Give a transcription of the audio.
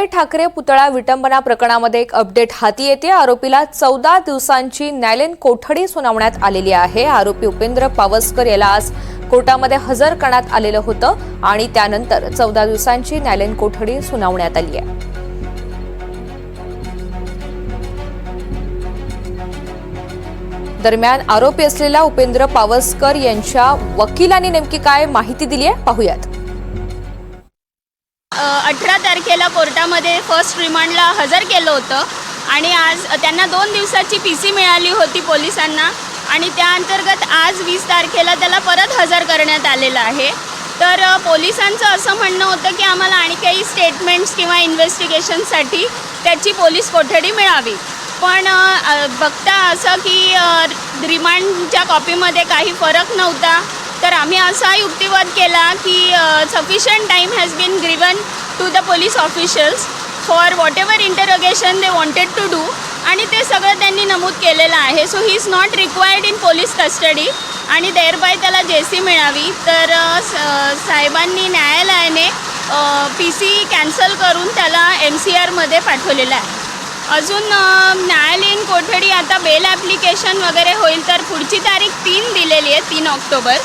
ठाकरे पुतळा विटंबना प्रकरणामध्ये एक अपडेट हाती येते। आरोपीला 14 दिवसांची न्यायालयीन कोठडी सुनावण्यात आलेली आहे। आरोपी उपेंद्र पावसकर याला आज कोर्टामध्ये हजर करण्यात आलेलं होतं आणि त्यानंतर 14 दिवसांची न्यायालयीन कोठडी सुनावण्यात आली आहे। दरम्यान आरोपी असलेल्या उपेंद्र पावसकर यांच्या वकिलांनी नेमकी काय माहिती दिली आहे पाहूयात। 18 तारखेला कोर्टामध्ये फर्स्ट रिमांडला हजर केलं होतं आणि आज त्यांना 2 दिवसाची पीसी मिळाली होती पोलिसांना आणि त्या अंतर्गत आज 20 तारखेला त्याला परत हजर करण्यात आलेलं आहे। तर पोलिसांचं असं म्हणणं होतं की आम्हाला आणि काही स्टेटमेंट्स किंवा इन्व्हेस्टिगेशनसाठी त्याची पोलीस कोठडी मिळावी, पण बघता असं की रिमांडच्या कॉपीमध्ये काही फरक नव्हता। तर आम्ही असा युक्तिवाद केला की sufficient time has been given to the police officials for what ever interrogation they wanted to do आणि ते सगळं त्यांनी नमूद केलेलं आहे। So he is not required in police custody आणि देअरबाय त्याला जेसी मिळावी। तर साहेबांनी न्यायालयाने पीसी कॅन्सल करून त्याला MCRमध्ये पाठवलेलं आहे। अजून न्यायालयीन कोठडी आता बेल ॲप्लिकेशन वगैरे होईल तर पुढची तारीख 3 दिलेली आहे, 3 ऑक्टोबर।